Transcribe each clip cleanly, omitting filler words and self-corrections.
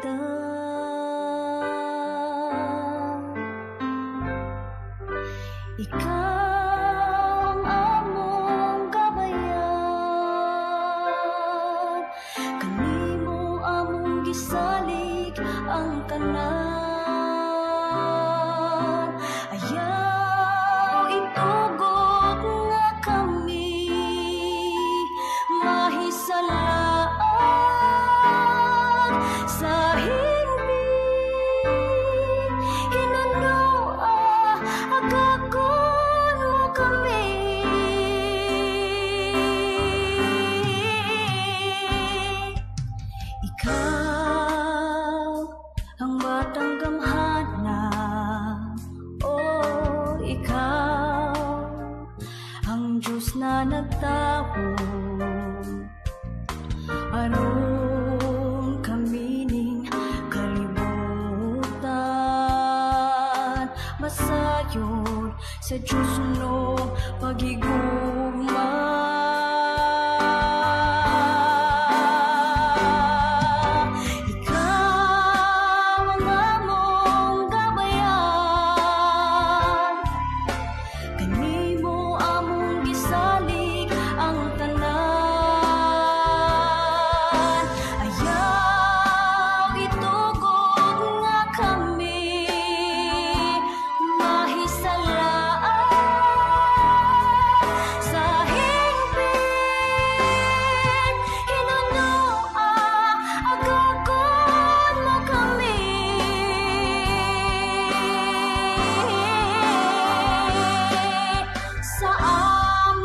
kita. Ikaw ang among kabayan, kanimo among gisalig ang tanan. Ayaw itugot nga kami mahisalaan sa himbing. Hinunua agakon mo kami. Ikaw ang batang gamhana, oh ikaw ang Diyos na nagtawo. Aron kami ning kalibutan, masayon sa Diyos no pagigugma. Ikaw ang among gabayan, kanimo among gisalig ang tanan. Ayaw itugot nga kami mahisalaan sa himpin. Hinunua agakon mo kami. Sa among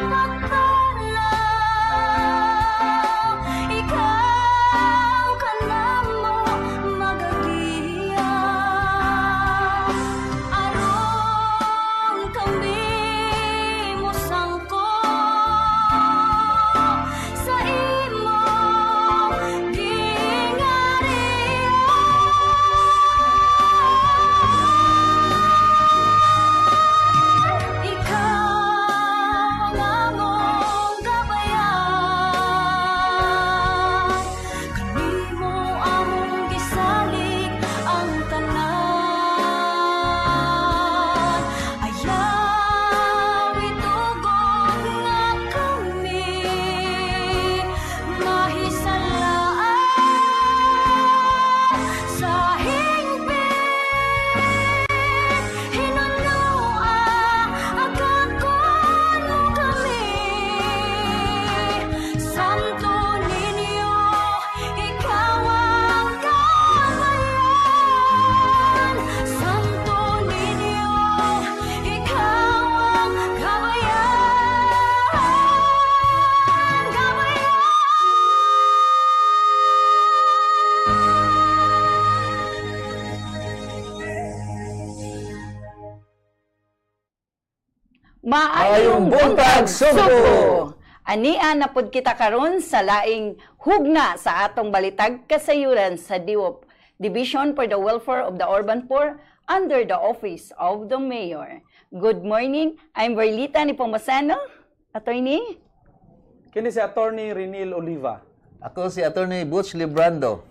pagtanaw, ikaw ka namo magagiya. Aron kami mosangkot sa imong gingharian. Ikaw ang among gabayan, kanimo among gisalig ang tanan. Ayaw itugot nga kami mahisalaan sa himpin. Hinunua agakon mo kami. Santo ninyo, ikaw ang gabayan. Santo ninyo, ikaw ang gabayan. Gabayan. Maayong buntag, Subo! Ania na pud kita karon sa laing hugna sa atong balitag kasayuran sa DIWOP, Division for the Welfare of the Urban Poor, under the Office of the Mayor. Good morning, I'm Berlita ni Pomasano. Attorney? Kini si Attorney Renil Oliva. Ako si Attorney Butch Librando.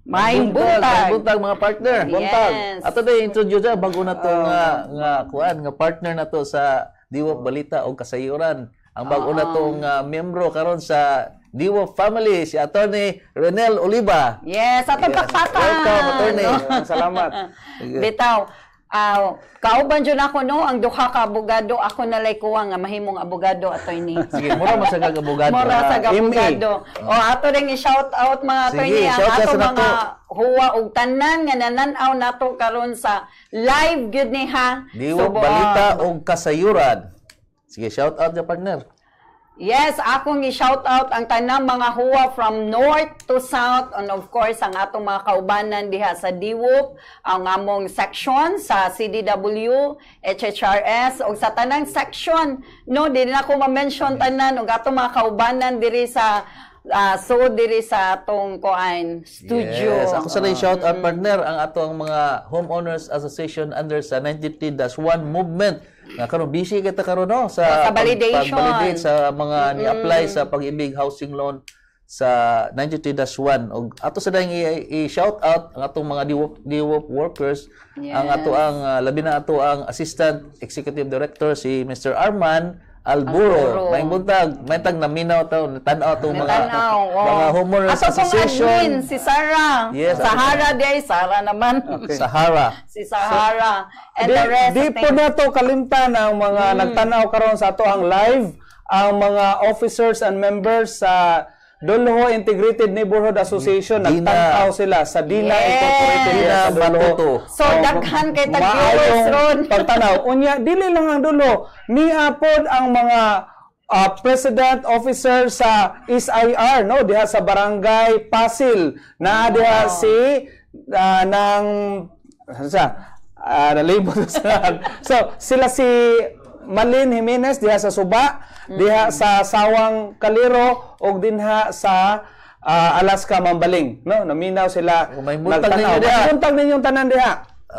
Maayong buntag! Maayong buntag mga partner. Buntag. Yes. Ato na introduce na bago na to nga partner na to sa DIWOP Balita o Kasayuran. Ang bago na tong miyembro karon sa DIWOP family, si Attorney Renel Oliva. Yes, atong pakpakan! Welcome, Attorney. Salamat. Bitaw, kauban dyan ako no, ang duha ka abogado, ako nalay kuha nga mahimong abogado, attorney. Sige, mura masagag abogado. Mura sa MA. abogado. O ato ring i-shout out mga attorney, Sige, ang shout out ato sa mga nato. huwa ug tanan nga nananaw nato karon sa live gyud ni ha. DIWOP Subo- Balita o Kasayuran. Sige, shout out ya partner. Yes, akong i-shout out ang tanang mga huwa from north to south, and of course ang atong mga kaubanan diha sa DIWOP, ang among section sa CDW, HHRS ug sa tanang section, no, dili na ko ma-mention tanan ug atong mga kaubanan diri sa diri sa atong kuan studio. Yes, ako sa shout out partner ang atong mga homeowners association under sa 93-1 movement. Nga karon busy kita karon no sa validation. pag-validate sa mga ni-apply sa pag-ibig housing loan sa 93-1 og ato sa dayang i-shout out ang atong mga DWOP workers, ang ato ang labi na ato ang Assistant Executive Director si Mr. Arman Alburo. May buntag, may tag naminaw taw, tan-aw tong mga homeowners Ato pong association. admin, si Sarah. Yes, Sahara day, Sarah naman. Sahara. Si Sahara. And the rest, Di po na to kalimtan ang mga nagtanaw karon sa ato ang live, ang mga officers and members sa Doloho Integrated Neighborhood Association, Dina. nagtanaw sila sa Dina Yes. Incorporated Dina sa Doloho. Batuto. So, daghan kay tag-viewers ron. Maayong pagtanaw. Unya, dili lang ang dulo. Niapod ang mga president officer sa SIR, no? Diha sa Barangay Pasil. Na diha si ng nalibot sa so sila si Malin Jimenez diha sa Suba, diha sa Sawang Kaliro ug dinha sa Alaska Mambaling, no? Naminaw sila. May buntag nagtanaw. ninyo diha. May buntag ninyong tanan diha.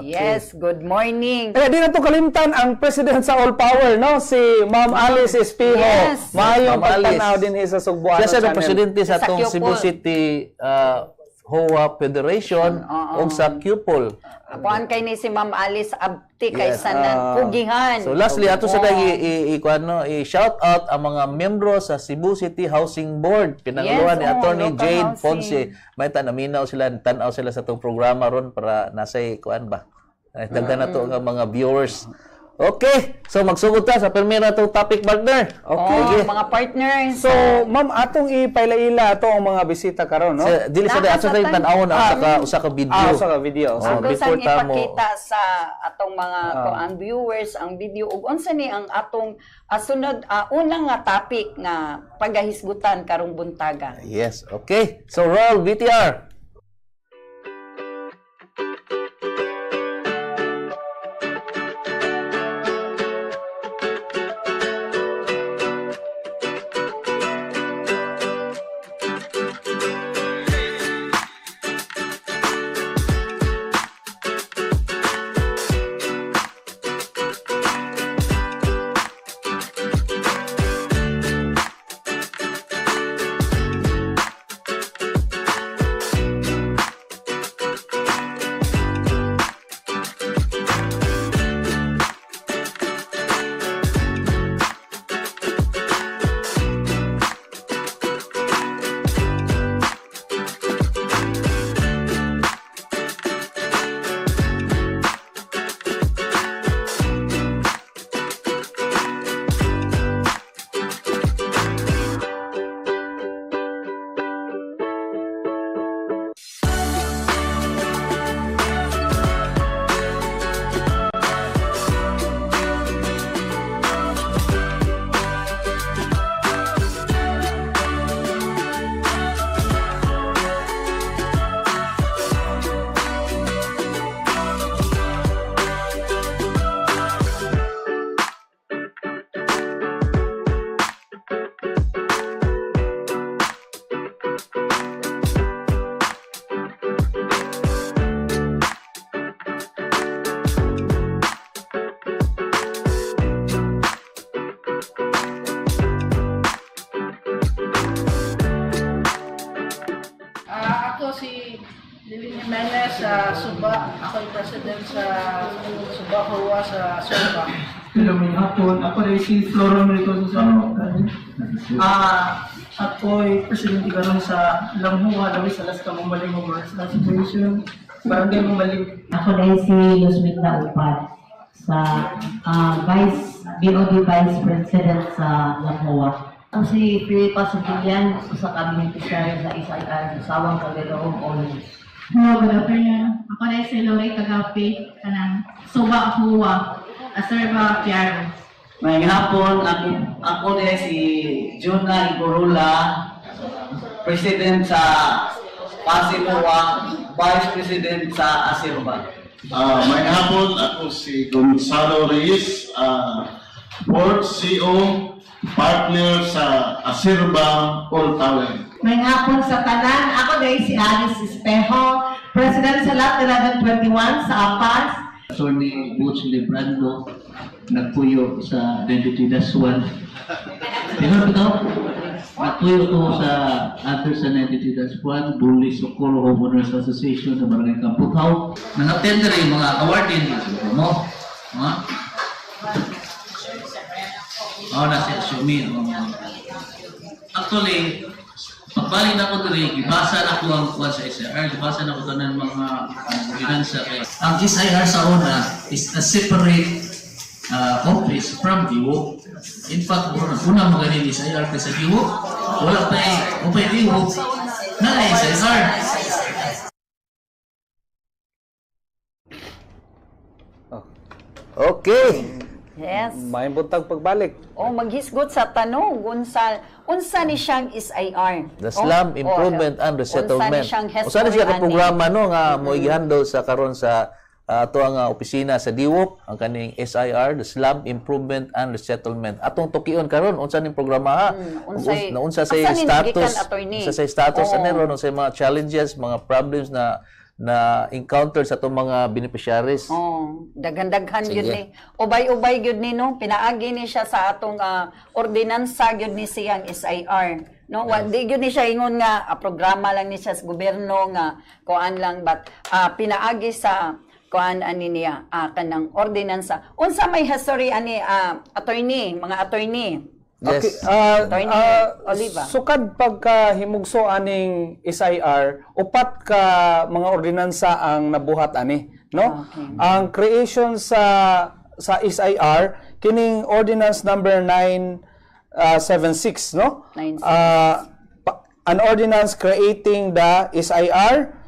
Yes, good morning. Eh, di na to kalimtan ang president sa All Power, no? Si Ma'am Alice Espijo. Yes. Maayong Ma'am Alice. pagtanaw din sa Sugbuano Siya sa Channel. presidente sa Sa atong Q-Pol. Cebu City HOA Federation o sa QPOL. Kuan kay ni si Ma'am Alice Abti kay Yes. sanan pugihan. So lastly, ato sa dahil i-shout out ang mga miyembro sa Cebu City Housing Board. Pinanguluhan ni Yes, Attorney local Jade housing. Ponce. May naminaw sila, tanaw sila sa itong programa ron para nasay kuan ba. Ay, daghan na to ang mga viewers. Okay, so magsugod ta sa primera itong topic, partner. Okay. Mga partners. So, ma'am, atong ipaila-ila to ang mga bisita karon, no? Dili sa ato sa tanawon ang usa ka video. Sa video. Oh, Ang before sang tamo. ipakita sa atong mga ang viewers ang video ug unsa ni ang atong sunod unang nga topic nga pagahisgutan karong buntaga. Yes, okay. So roll VTR. Ako si Lilin Jimenez sa Suba. Ako yung president sa Suba HOA sa Suba. Hello, may hapon. Ako rin si Flora Maricoso sa ako ay presidente karon sa Langhuwa, Lawis, Alaska, Mambaling Homeowners Association. Barangay Mambaling. Ako din si Luzmita Upad sa BOD Vice President sa Lamoa. Ako si Filipa Santillan sa Cabinet Secretary sa SIR sa Sawang Calderón, Orange. Hello, good afternoon. Ako rin si Lori Tagapi ng Suba HOA, Aserba Piaros. May hapon, ako din si Juna Igorula, President sa Pasipoa, Vice President sa Aserba. May hapon, ako si Gonzalo Reyes, Board CO, partner sa Aserba All Tower. May hapon sa tanan, ako din si Alice Espejo, President sa Lot 1121 sa APAS. Attorney Butch Librando nagpuyo sa Identidad 1. Tingnan mo nagpuyo ko sa under sa Identidad 1, Bully Socorro Homeowners Association sa Barangay Kamputaw. Nang-attend na rin yung mga awarding mo. Ha? Na si Shumi. Actually, pagbalik na ko rin, ibasa na ko ang kuwan sa SIR, ibasa na ko ito ng mga ordinansa. Ang SIR sa una is a separate office from DIWO. In fact, una magaling SIR kasi DIWO, wala pa DIWO, na SIR. Okay. Yes. May buntag pagbalik. O maghisgot sa tanong unsa ni siyang SIR? The Slum Improvement and Resettlement. Usa ni siya ka programa no nga mo igihandle sa karon sa ato ang opisina sa DIWOP, ang kaning SIR, the Slum Improvement and Resettlement. Atong tukion karon unsa ning programa ha? Unsa sa status? Unsa sa status ani ron sa mga challenges, mga problems na encounter sa itong mga beneficiaries. Daghan-daghan yun ni. Ubay-ubay yun ni, no? Pinaagi ni siya sa atong ordinansa yun ni siyang SIR. No? Di yun ni siya ingon nga, programa lang ni siya sa gobyerno nga, kuan lang, but pinaagi sa kuan ani niya, kanang ordinansa. Unsa may history ani, attorney, mga attorney? Okay, Oliva. sukad pagkahimugso aning SIR, upat ka mga ordinansa ang nabuhat ani, no? Okay. Ang creation sa SIR kining ordinance number 976, no? 976. An ordinance creating the SIR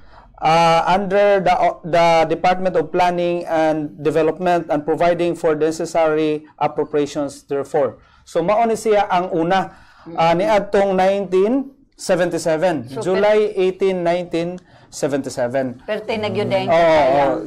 under the Department of Planning and Development and providing for the necessary appropriations therefore. So mao ni siya ang una niadtong 1977, July 18, 1977. Perte na gyud din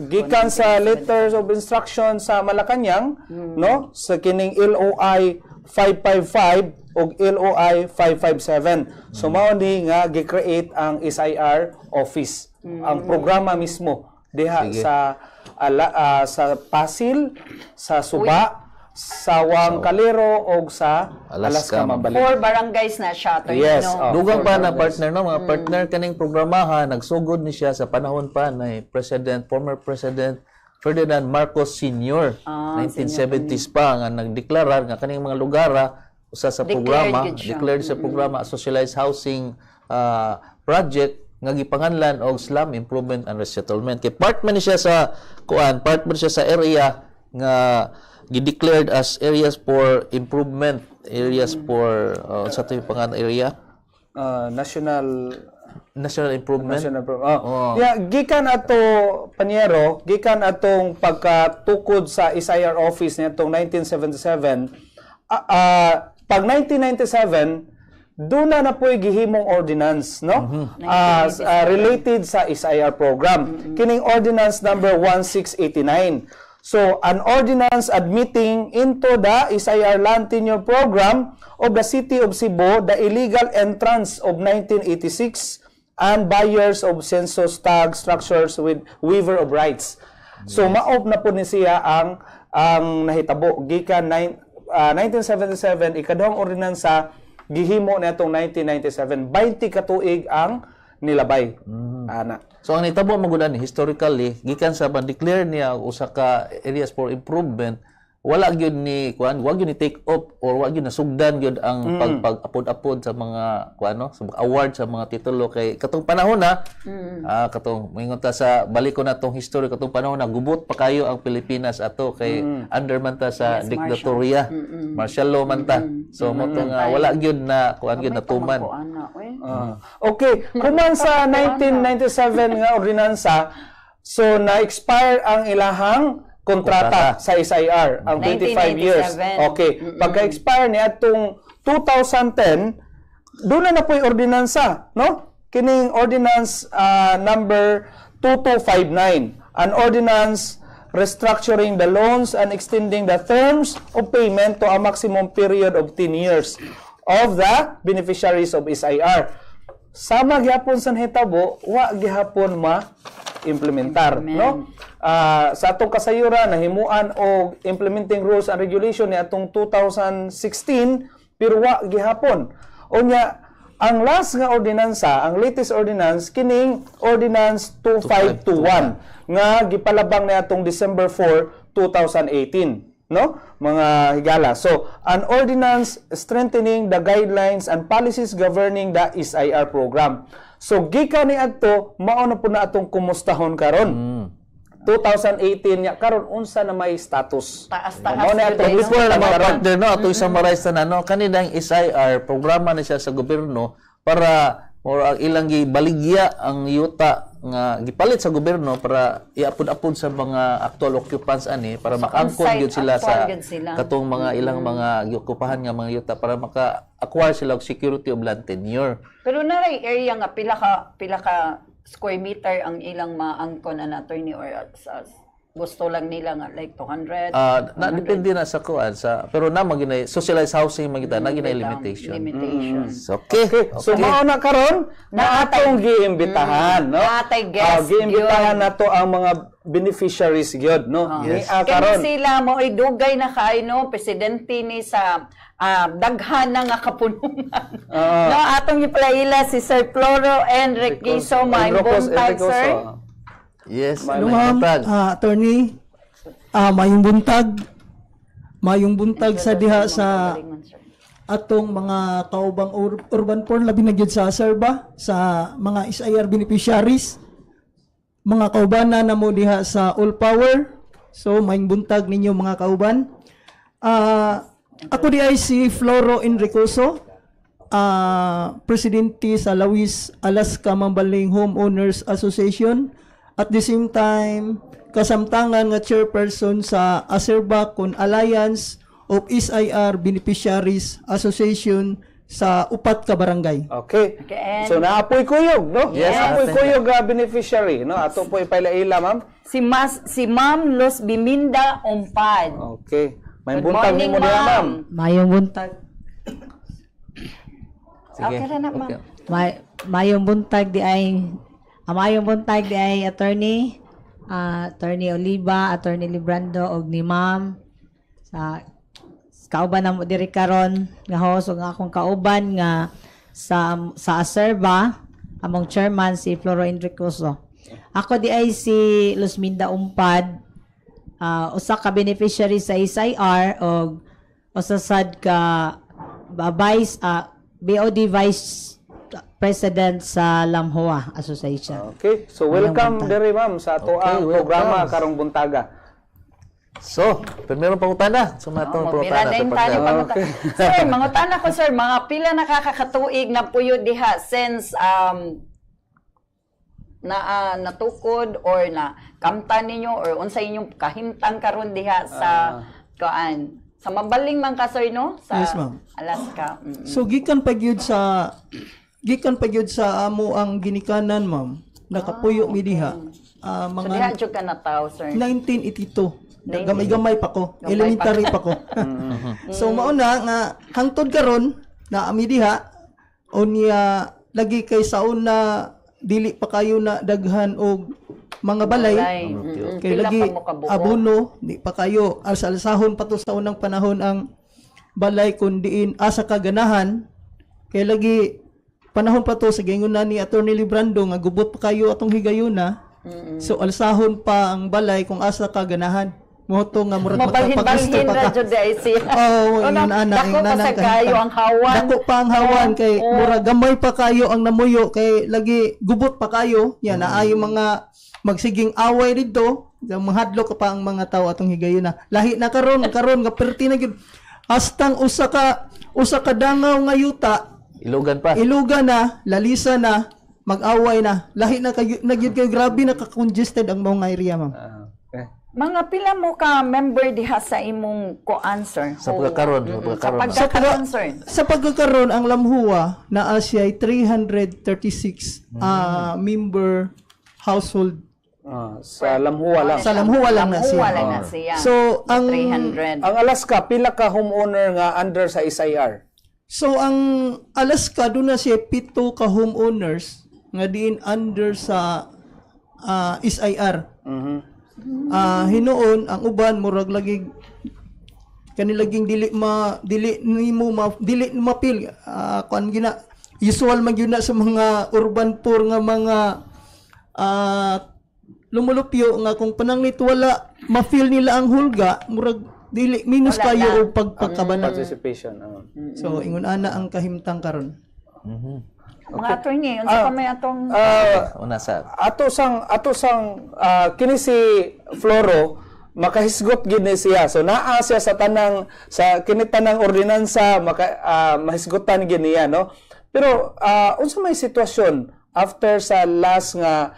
Gikan sa letters of instruction sa Malacañang, no, sa kining LOI 555 ug LOI 557. So mao ni nga gi-create ang SIR office. Ang programa mismo diha sa Pasil, sa Suba, sa Wangkalero o sa Alaska Mabalik. 4 barangays na siya. Yes. Dugang pa na partner no, mga partner kaning programahan nagsugod ni siya sa panahon pa na former President Ferdinand Marcos Sr. 1970s pa nga nagdeklarar nga kaning mga lugara usa sa programa, declared sa programa socialized housing project nga gipanganlan og Slum Improvement and Resettlement. Kay part man siya sa part man siya sa area nga gi-declared as areas for improvement, areas for sa to yung pangalan area? National Improvement. Yeah, gikan ato Panyero, gikan atong pagkatukod sa SIR office nitong 1977, pag 1997 doon na po'y gihimong ordinance, no? Related sa SIR program. Kining ordinance number 1689. So, an ordinance admitting into the SIR land tenure program of the City of Cebu the illegal entrance of 1986 and buyers of census tag structures with waiver of rights. So, maob na po ni siya ang nahitabo. Gikan 1977, ikaduhang ordinansa, gihimo na itong 1997. 20 katuig ang nilabay. Ana. So ang nitabo magudan historically gikan sa declare niya usa ka areas for improvement, wala gyud ni wag gyud ni take up or wag gyud nasugdan gyud ang pag-apod-apod sa mga sa award sa mga titulo kay katong panahon na katong moingon ta sa balik ko na tong history katong panahon na gubot pa kayo ang Pilipinas ato kay under man ta sa diktatorya, martial law man ta. So mo wala gyud na gyud natuman. Okay, kuman sa 1997 nga ordinansa, so na-expire ang ilahang kontrata sa SIR, ang 25 years. Okay, pagka-expire ni atong 2010, doon na po yung ordinansa, no? Kining ordinance number 2259, an ordinance restructuring the loans and extending the terms of payment to a maximum period of 10 years of the beneficiaries of SIR. Sama gyapon sa hitabo, wa gihapon ma-implementar, no? sa atong kasayuran nahimuan og implementing rules and regulation ni atong 2016 pero wa gihapon. Unya ang last nga ordinansa, ang latest ordinance kining Ordinance 2521 nga gipalabang na atong December 4, 2018, no? Mga higala. So, an ordinance strengthening the guidelines and policies governing the SIR program. So, gikan ni adto mao na po na atong kumustahon karon. 2018 nya karon unsa na may status. Taas-taas Mao na yun, atong no? before na Mga karon. partner, no, ito summarize na no, kanidang SIR, programa na siya sa gobyerno para ang ilang gibaligya ang yuta nga gipalit sa gobyerno para iapod-apod sa mga actual occupants ani para makaangkon on-site, gyud sila sa actual gyud sila. katong mga ilang mga giokupahan nga mga yuta para maka-acquire sila og security of land tenure. Pero naray area nga pila ka square meter ang ilang maangkon an attorney or gusto lang nila nga like 200. Na depende na sa kuan sa pero na maginay socialized housing magita na ginay limitation. Limitations. Okay. So mao na karon na atong giimbitahan, no? Natay guest giimbitahan nato ang mga beneficiaries gyud, no? Karon sila mo dugay na kay no presidente ni sa daghan na nga kapunungan. No atong gipaila si Sir Floro Enriquez may buntag sir. Yes, Hello ma'am, attorney, mayong buntag sa diha sa atong mga kaubang urban poor labi na gyud sa serba sa mga SIR beneficiaries, mga kaubanan na mo diha sa All Power. So mayong buntag ninyo mga kauban. Ako di ay si Floro Enricoso, presidente sa Lawis, Alaska Mambaling Homeowners Association. At the same time, kasamtangan nga chairperson sa Aserbacon Alliance of SIR Beneficiaries Association sa upat ka barangay. Okay. Okay. So naapoy kuyog, no? Yes, naapoy kuyog beneficiary, no? Ato po ipaila-ila, ma'am. Si Ma'am Los Biminda Umpad. Okay. May Good buntag morning, nimo diha, ma'am. Mayong buntag. Sige. Okay na ma'am. Mayong buntag di ay attorney, attorney Oliva, attorney Librando og ni ma'am sa kauban na mo diri karon nga host ug akong kauban nga sa Aserba among chairman si Floro Enricoso. Ako di ay si Luzminda Umpad, usa ka beneficiary sa SIR og usa sad ka BOD Vice President sa Lamhoa Association. Okay. So welcome diri, ma'am, sa ato ang programa karong buntaga. So, primero pangutana. So, matong Pila na yung tayo pangutan. Sir, mangutana ko sir, mga pila nakakakatuig na puyo diha since natukod or na kamtan ninyo or unsay inyong kahimtang karon diha sa sa Mambaling man ka sir no sa Yes, ma'am. Alaska. So gikan pa gyud sa amo ang ginikanan, ma'am. Nakapuyo mi diha. So diha jud ka na tao sir. 1982. Gamay-gamay pa ko. Elementary pa ko. So mauna nga hangtod karon na ami diha unya lagi kay saon na dili pa kayo na daghan og mga balay. Kay Pila lagi pa mo kabuo? abono di pa kayo alsahon pa to sa unang panahon ang balay kun diin asa kaganahan. Kay lagi panahon pa to sa gingon na ni Attorney Librando nga gubot pa kayo atong higayuna. So alsahon pa ang balay kung asa kaganahan. Moto nga murag Mabalhin-balhin ra jud ay siya. Dako pa sa kayo ang hawan. Dako pa ang hawan kay murag gamay pa kayo ang namuyo kay lagi gubot pa kayo. Yan naay mga magsiging away didto, mahadlok pa ang mga tawo atong higayuna. Lahi na karon nga perti na gyud. Hastang usa ka dangaw nga yuta. Ilugan na, lalisa na, mag-away na. Lahi na kayo nagyud kay grabe na ka-congested ang mga area, ma'am. Mga pila mo ka member diha sa imong co-answer? Sa pagkakaroon. Sa pagkakaroon, sir. Sa pagkakaroon, ang Lamhua na siya ay 336 member household. Sa Lamhua lang. Sa Lamhua lang na siya. Lamhua lang na siya. So, ang 300. Ang Alaska, pila ka homeowner nga under sa SIR? So, ang Alaska, doon na siya 7 ka homeowners nga diin under sa SIR. Hinuon ang uban murag lagi kanilaging dili mapil kuan gina usual man gyud na sa mga urban poor nga mga lumulupyo nga kung pananglit wala ma-feel nila ang hulga murag dili minus Wala kayo na. og pagpagkabanat. Participation. So ingon ana ang kahimtang karon. Mga attorney, unsa pa may atong Una sa Ato sang kini si Floro makahisgot gid ni siya. So naa siya sa kini tanang ordinansa mahisgotan gid niya, no? Pero unsa may sitwasyon after sa last nga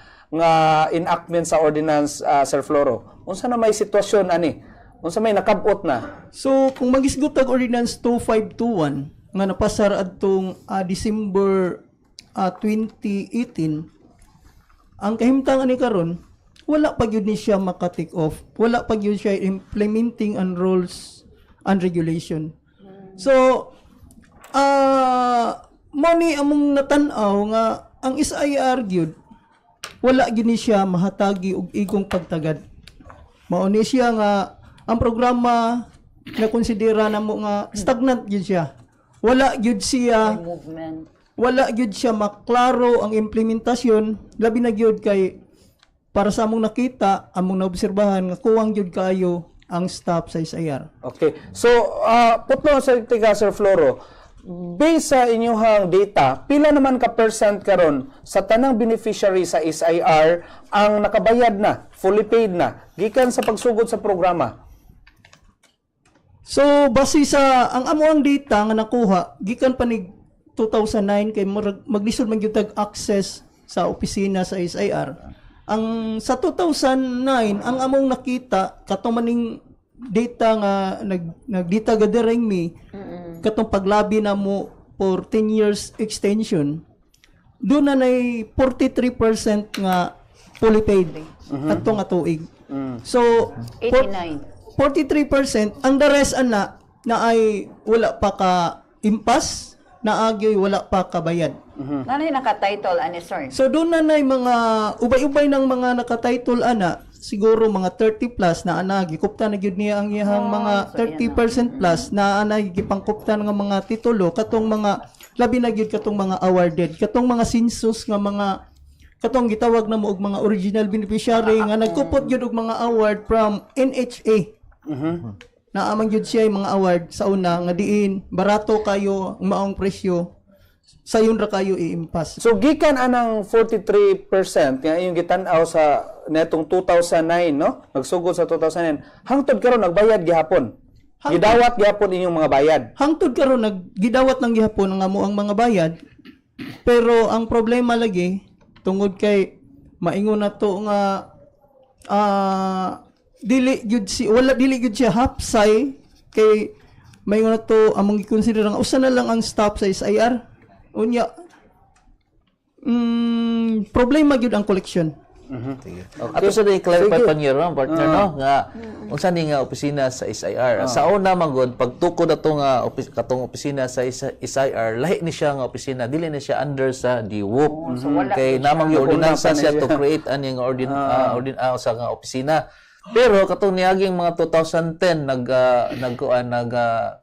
enactment sa ordinance, Sir Floro? Unsa na may sitwasyon ani? Unsa may nakabot na? So kung magisgot ang ordinance 2521 nga napasar adtong December 2018, ang kahimtang ani karon wala pa gyud ni siya maka-take off, wala pa gyud siya implementing ang rules and regulation. So mo ni among natan-aw nga ang SIR gyud wala gyud ni siya mahatagi og igong pagtagad. Mao ni siya nga ang programa nga konsidera namo nga stagnant gyud siya. Wala gyud siya movement? wala gyud siya maklaro ang implementasyon, labi na gyud kay para sa among nakita, among naobserbahan nga kuwang gyud kaayo ang staff sa SIR. Okay. So putlo sa tiga, Sir Floro, based sa inyong data, pila naman ka percent karon sa tanang beneficiary sa SIR ang nakabayad na, fully paid na, gikan sa pagsugod sa programa? So base sa ang amo ang data nga nakuha gikan pa ni 2009 kay maglisod man gyud tag access sa opisina sa SIR. Ang sa 2009 ang among nakita katong maning data nga nagdita gathering me katong paglabi na mo for 10 years extension do na nay 43% nga fully paid atong atuig. So 89. 43%, ang the rest ana na ay wala pa ka impas, na agyoy wala pa ka bayad. Nanay naka-title ani sir? So doon na nay mga ubay-ubay ng mga naka-title ana, siguro mga 30 plus na ana gikupta na gyud niya ang iyang mga 30% plus na ana gipangkuptan nga mga titulo katong mga labi na gyud katong mga awarded, katong mga census nga mga katong gitawag na mo og mga original beneficiary nga nagkupot gyud og mga award from NHA. Na amang gyud siya yung mga award sa una nga diin barato kayo ang maong presyo sayon ra kayo i-impas. So gikan anang 43% nga yung gitan-aw sa netong 2009, no? Nagsugod sa 2009. Hangtod karon nagbayad gihapon. Gidawat gihapon inyong mga bayad. Hangtod karon naggidawat ng gihapon nga mo ang mga bayad. Pero ang problema lagi tungod kay maingon na to nga dili gyud siya hapsay kay may nga to among gikonsider nga usa na lang ang staff sa SIR unya problema gyud ang collection. Sige. Ato sa i-clarify pa niyo ron, partner, no? Nga, unsa ni nga opisina sa SIR. Sa una man gud pagtukod ato nga katong opisina sa SIR, lahi ni siya nga opisina, dili ni siya under sa DWOP. Kay namang yung ordinansa siya to create ani nga sa nga opisina. Pero katong niaging mga 2010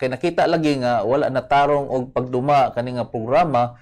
kay nakita lagi nga wala na tarong og pagduma kani nga programa.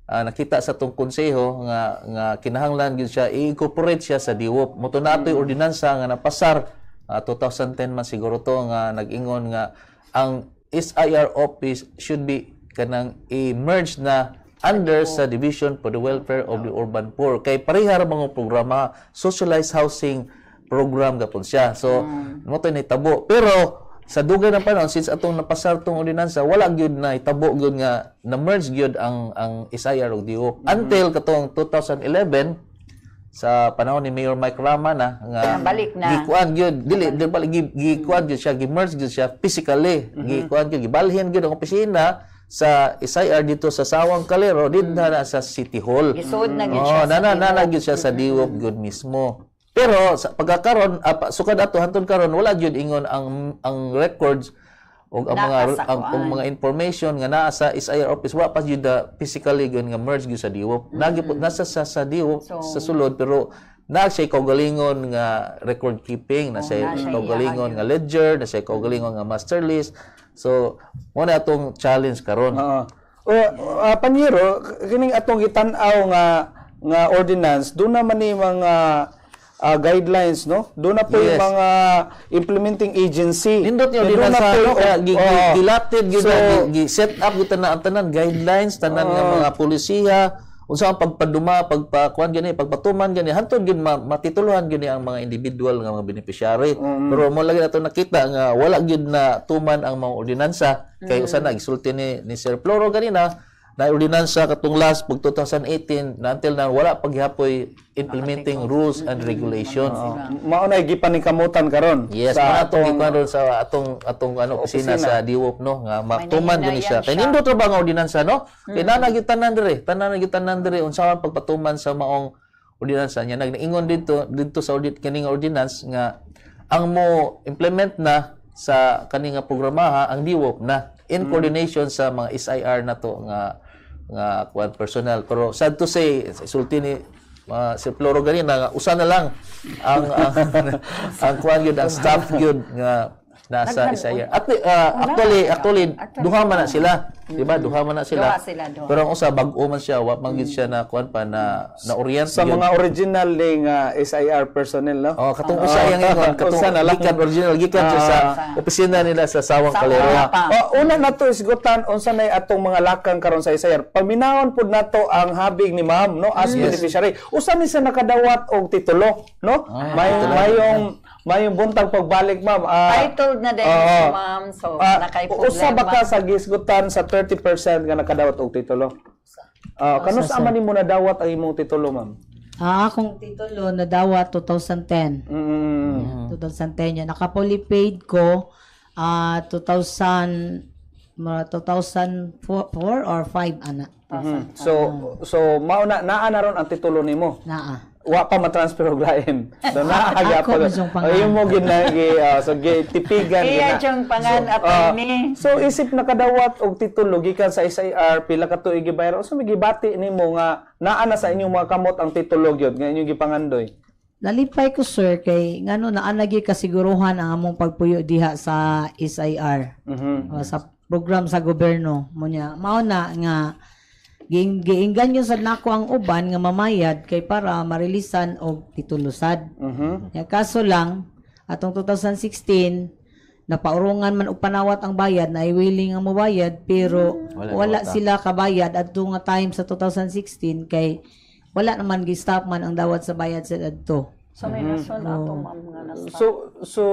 Nakita sa tong konseho nga kinahanglan gyud siya i-incorporate siya sa DWOP. Moto na ato'y ordinansa nga napasar 2010 man siguro to nga nag-ingon nga ang SIR office should be kanang i-merge na under sa Division for the Welfare of the Urban Poor. Kay parehar mga programa, socialized housing program gapon siya. So moto ni tabo. Pero sa dugay ng panahon, since atong napasar tong ordinansa, wala gyud na itabo gyud nga na-merge gyud ang SIR ug DWOP. Until katong 2011 sa panahon ni Mayor Mike Rama nga balik na. Gikuan gyud gikuan gyud siya, gi-merge gyud siya physically. Gikuan gyud gibalhin gyud ang opisina sa SIR dito sa Sawang Calero dito na sa City Hall. Gisod na gyud siya. Nana gyud siya sa DWOP gyud mismo. Pero sa pagkakaron sukad ato hantud karon wala gyud ingon ang records og ang mga information nga naa sa SIR office wa pa gyud physically gyud nga merge gyud sa DWOP. Nasa sa DWOP sa sulod pero na siya kaugalingon nga record keeping, na siya kaugalingon nga ledger, na siya kaugalingon nga master list. So mo na atong challenge karon. Panyero, kining atong gitan-aw nga ordinance, doon naman ni mga guidelines, no? Doon na po yung Yes. mga implementing agency. Nindot yung Doon na dinasa, po- no? Kaya dilated, So- set up yung tanan guidelines, tanan nga mga polisiya, unsa ang pagpaduma, pagpakuan gani, pagpatuman gani, hantod gid matituluhan gani ang mga individual nga mga beneficiary. Pero mo lagi nato nakita nga wala gid na tuman ang mga ordinansa kay usa na gisulti ni Sir Floro ganina na ordinansa katong last pag 2018 na until na wala paghihapoy implementing rules and regulations. Mao na gipaningkamutan karon. Yes, sa sa atong ikaron sa atong opisina sa DIWOP no nga matuman gani siya. Kay nindot ra ba nga ordinansa no? Kay tanan dire unsa man pagpatuman sa maong ordinansa niya nag-ingon dito sa kaning ordinance nga ang mo implement na sa kaning nga programaha ang DIWOP na in coordination sa mga SIR nato nga kuan personnel. Pero sad to say sulti ni si Floro ganina nga usa na lang ang kuan gyud ang staff gyud nga nasa SIR. At actually duha man na sila, di ba? Duha man na sila. Pero ang usa bag-o man siya, wa man gyud siya na kuan pa na orient sa mga original ning SIR personnel, no? Oh, katong usa yang ingon, katong gikan original gikan siya sa opisina nila sa Sawang Calero. Una nato isgutan unsa nay atong mga lakang karon sa SIR. Paminawon pud nato ang habig ni ma'am, no, as beneficiary. Usa ni sa nakadawat og titulo, no? Mayong buntag pagbalik, ma'am. Titled na din si ma'am, so nakay-problema. Usa ba ka sa gisgutan sa 30% nga nakadawat og titulo? Kanus aman nimo nadawat ang imong titulo, ma'am? Akong titulo nadawat 2010. 2010 yan. Naka-fully-paid ko 2004 or 5 ana. So mao na naa na ron ang titulo nimo. Naa. Wa pa matransfer og lain. So naagya Ako misong pangan. Ayun mo ginagi so tipigan Iya yung pangan attorney. So isip nakadawat og titulo gikan sa SIR pila ka tuig gibayar unsa may gibati nimo nga naa na sa inyong mga kamot ang titulo gyud nga inyong gipangandoy? Nalipay ko sir kay ngano naa nagi kasiguruhan ang among pagpuyo diha sa SIR. O, sa program sa gobyerno mo niya. Mao na nga giinggan yun sa nako ang uban nga mamayad kay para marilisan og titulusad. Ya kaso lang atong 2016 napaurungan man og panawat ang bayad na willing ang mobayad pero wala sila kabayad adto nga time sa 2016 kay wala naman gi-stop man ang dawat sa bayad sa adto. So may rason ato ma'am nga na-stop. So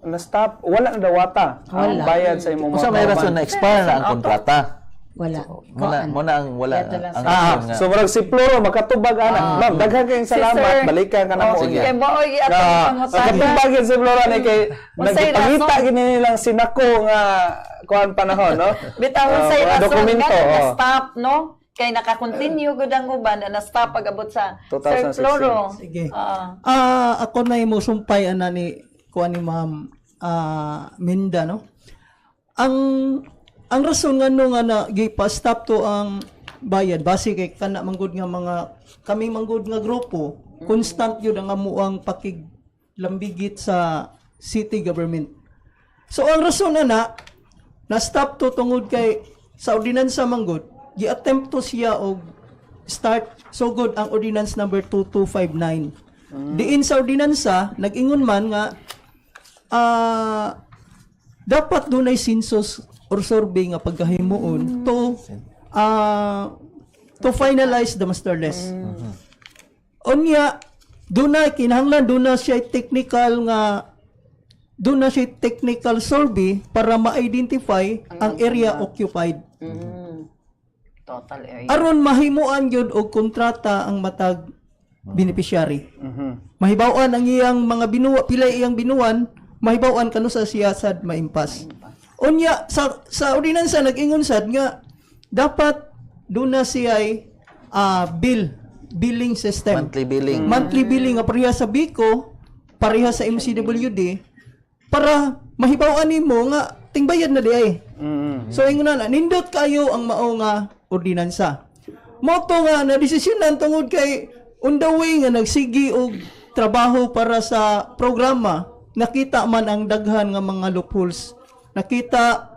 na-stop wala na dawata ang Wala. bayad sa imong Usa may rason na expire na ang kontrata. Wala. Muna ang wala ang nga. So murag si Floro makatubag ana. Ma'am, daghan kayong salamat. Sir. Balikan ka na mo. Sige. Kay maoy ato Katubag yun si Floro na kay nagpangita gini nilang sinako nga kuan panahon, no? Bitaw say rason dokumento, nga oh. na-stop no? Kay naka-continue gud ang uban na na-stop pag-abot sa Sir 2016. Floro. Sige. Ako na imo sumpay ana ni kuan ni Ma'am Minda, no? Ang rason nga no nga na gipa-stop to ang bayad base kay kana manggod nga mga kami manggod nga grupo constant yun ang amuang pakiglambigit sa city government. So ang rason na stop to tungod kay sa ordinansa manggod gi-attempt to siya og start so good ang ordinance number 2259. Diin sa ordinansa nag-ingon man nga dapat dunay census or survey nga pagkahimuon to finalize the master list. Unya dunay kinahanglan dunay siya technical survey para ma-identify ang area occupied. Total area. Aron mahimuan gyud og kontrata ang matag beneficiary. Mahibaw-an ang iyang mga binuwa, pila iyang binuwan, mahibaw-an kano sa siya sad maimpas. Unya sa ordinansa nag-ingon sad nga dapat duna siya billing system. Monthly billing nga pareha sa BICO, pareha sa MCWD para mahibaw-an nimo nga tingbayad na di ay. So ingon na nindot kayo ang mao nga ordinansa. Mo to nga na desisyonan tungod kay on the way nga nagsigi og trabaho para sa programa, nakita man ang daghan nga mga loopholes. Nakita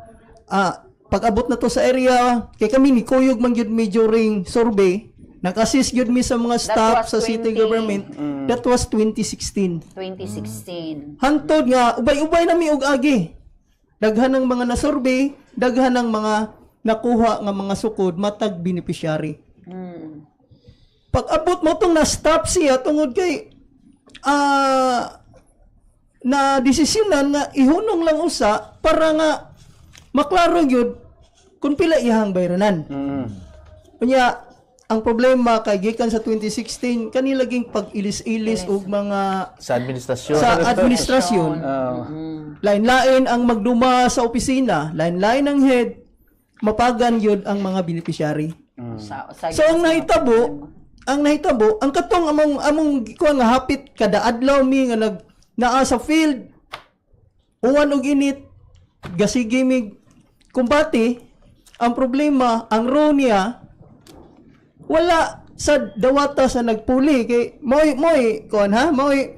pag-abot na to sa area, kay kami ni kuyog man gyud mi during survey, nag-assist gyud mi sa mga staff was sa city 20. government. That was 2016. 2016. Hantod nga ubay-ubay na mi og agi. Daghan ng mga na-survey, daghan ng mga nakuha nga mga sukod matag beneficiary. Pag-abot mo tong na-stop siya tungod kay na desisyonan nga ihunong lang usa para nga maklaro gyud kung pila iyang bayranan. Kunya ang problema kay gikan sa 2016 kanilaging pag-ilis-ilis og mga Sa administrasyon. sa administrasyon. Lain-lain ang magduma sa opisina, lain-lain ang head, mapagan yun ang mga beneficiary. So ang nahitabo, ang katong among kuha nga hapit kada adlaw mi nga naa sa field, uwan og init, gasige mi kumbati, ang problema, ang raw niya, wala sa dawata sa nagpuli kay moy kuan ha moy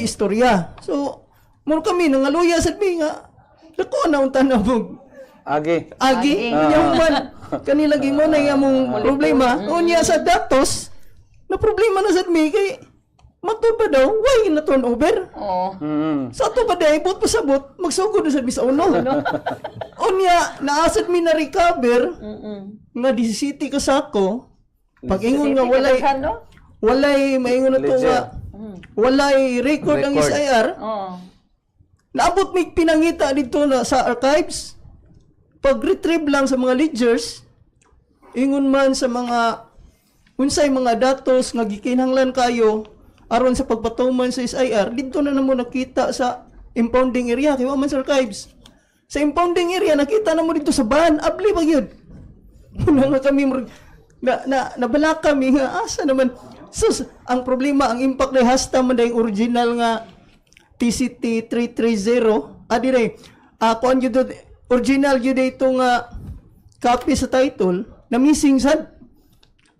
istorya. So mo kami nangaluya sad mi nga dako na unta na mong agi yung man kanilagi mo na among problema unya sa datos na problema na sad mi kay matud pa daw why na turn over sa ato pa day but pasabot magsugod na sad mi sa uno unya naasad mi na recover nga 17 ka sako. Pag-ingon nga walay maingon na to nga walay record ang SIR. Naabot mig pinangita dito na sa archives. Pag-retrieve lang sa mga ledgers, ingon man sa mga unsay mga datos nga gikinahanglan kayo aron sa pagpatuman sa SIR, dito na namo nakita sa impounding area kay wa man sa archives. Sa impounding area nakita namo dito sa ban, abli pa gyud. Nga kami nabala kami nga asa naman sus ang problema ang impact na hasta man dayong original nga TCT 330 dire kuan gyud original gyud ito nga copy sa title na missing sad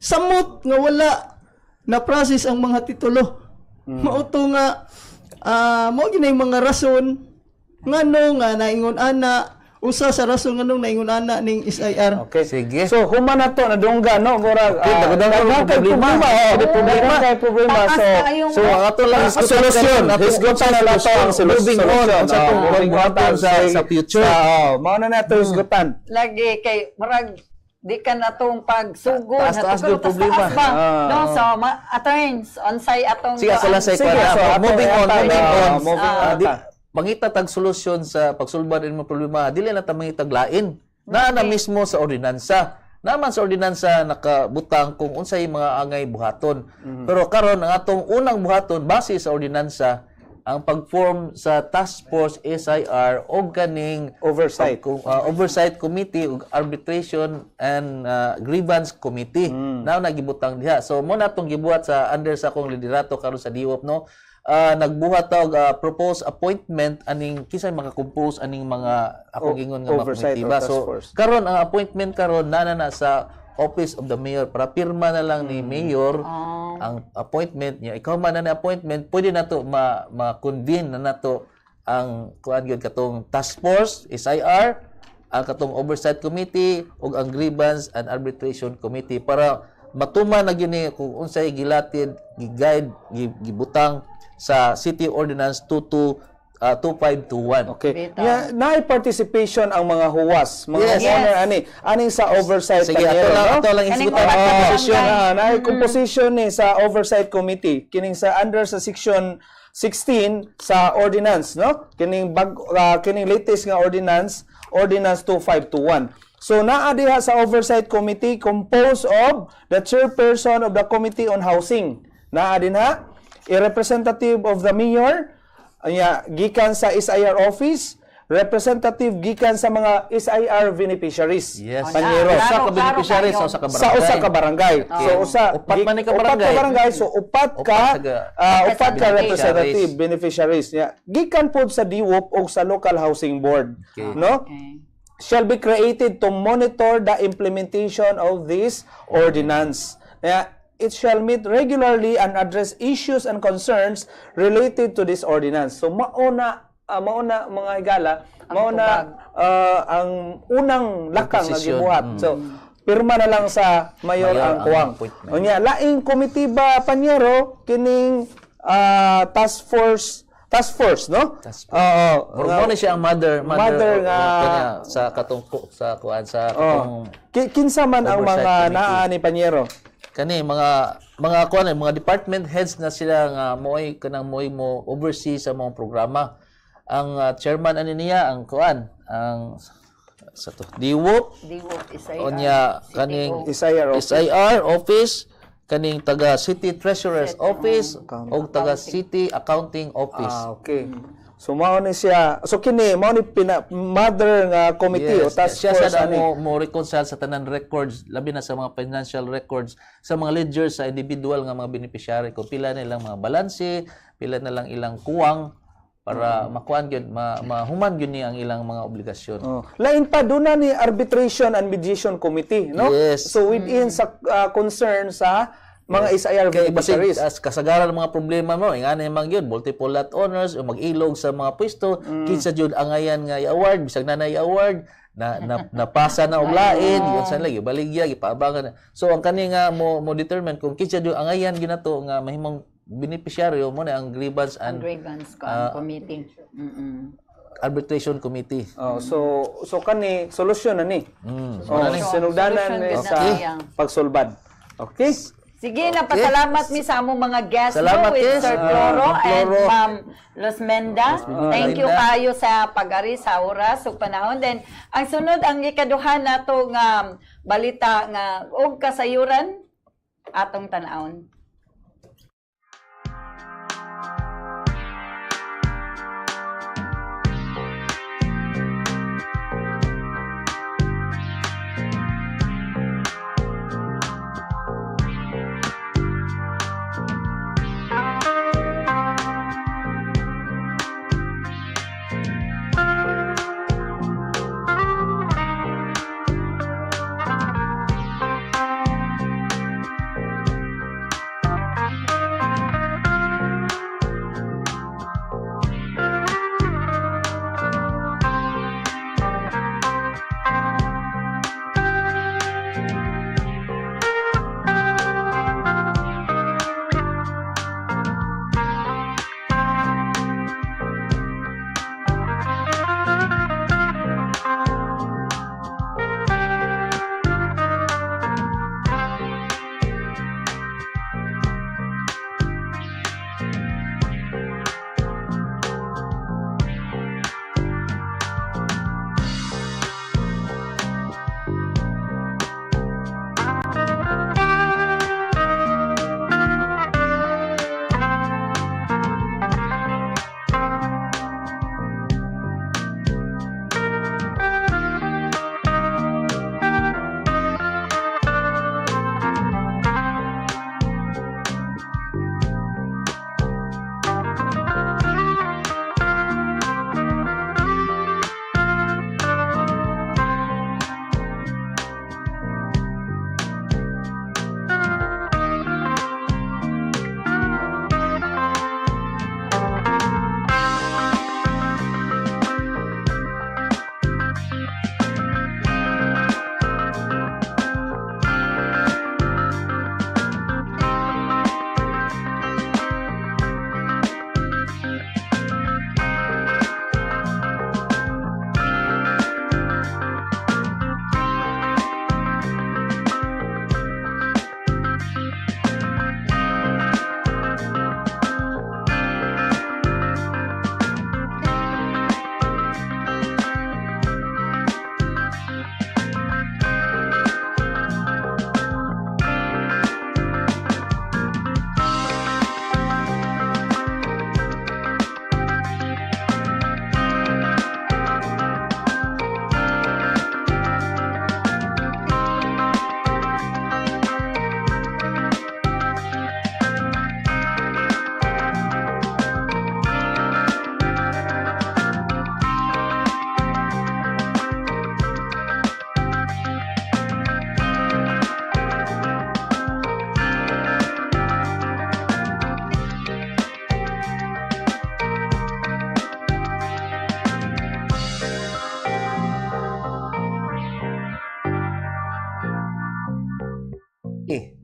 samot nga wala na process ang mga titulo mao to nga mao gyud na mga rason ngano nga naingon ana usa sa rason nganong naingon ana ning SIR. Okay. Sige. So human na to nadungga no murag dagdag problema. Problema. So ang ato lang solution. Hisgutan na lang to ang moving on sa pagbuhatan sa future. Mao na nato hisgutan. Lagi kay murag di ka na tong pagsugod Taas yung problema. No, so attorneys onsay atong Sige, ako lang sa moving on. Mangita tag solusyon sa pagsulbad ng mga problema, dili na ta mangitag lain. Na mismo sa ordinansa. Naman sa ordinansa nakabutang kung unsay mga angay buhaton. Pero karon ang atong unang buhaton base sa ordinansa ang pag-form sa task force SIR o ganing oversight committee ug arbitration and grievance committee. Now nagibutang diha. So mo natong gibuhat sa under sa akong liderato karon sa DIWOP no. Nagbuhat og propose appointment aning kisay maka-compose aning mga akong ingon nga komitiba. So karon ang appointment karon na sa Office of the Mayor para pirma na lang ni Mayor ang appointment niya. Ikaw man na appointment, pwede na to ma-convene na nato ang kuan gyud katong task force SIR, ang katong oversight committee ug ang grievance and arbitration committee para matuman na gyud kung unsay gilatid, gi-guide, gibutang sa City Ordinance 2521. Okay. Naay participation ang mga huwas, mga owner ani sa oversight ato lang isgutan ang composition naay composition ni sa oversight committee kining sa under sa section 16 sa ordinance no kining kining latest nga ordinance 2521. So naa diha sa oversight committee composed of the chairperson of the committee on housing. Naa dinha a representative of the mayor, gikan sa SIR office, representative gikan sa mga SIR beneficiaries. Yes. Panyero. Sa ka beneficiaries sa usa ka barangay. So upat man ka barangay. So upat ka representative beneficiaries. Gikan pod sa DIWOP o sa local housing board, no? Shall be created to monitor the implementation of this ordinance. it shall meet regularly and address issues and concerns related to this ordinance. So mauna mga higala, mauna ang unang lakang nga Posisyon. gibuhat. So pirma na lang sa mayor Mayor ang ang kuwang. appointment. Unya laing komitiba Panyero kining task force, no? Task Oo. Mo na siya ang mother nga kanya sa katong kinsa man ang Oversight mga committee. naa ni Panyero. kani mga kuan mga department heads na sila nga moy kanang moy mo oversee sa mga programa. Ang chairman ani niya ang kuan ang sa to DWOP onya kaning SIR office kaning taga City Treasurer's Office o taga City Accounting Office. Okay. So mao ni siya. So kini mao ni mother nga committee o task siya force sa ani. mo reconcile sa tanan records labi na sa mga financial records sa mga ledgers sa individual nga mga beneficiary kung pila na ilang mga balanse, pila na lang ilang kuwang para makuan gyud mahuman gyud ni ang ilang mga obligasyon. Lain pa duna ni arbitration and mediation committee, no? Yes. So within sa concern sa mga SIR Kay beneficiaries. as kasagaran ng mga problema mo, ingana man gyud multiple lot owners o mag-ilog sa mga pwesto, kinsa jud angayan nga i-award, bisag na i-award, napasa na og lain, yun sa lagi baligya gipaabangan. So ang kani nga mo determine kung kinsa jud angayan ginato nga mahimong beneficiaryo mo na ang grievance and committee. arbitration committee. So kani solusyon na ni. Sinugdanan ni sa pagsulbad. Okay? Sige, napasalamat mi sa among mga guests Salamat, with yes. Sir Cloro Ma'am and Cloro. Ma'am Losmenda. Thank you Linda. kayo sa pag-ari sa oras ug panahon. Then ang sunod ang ikaduhan nato nga balita nga og kasayuran atong tan-awon.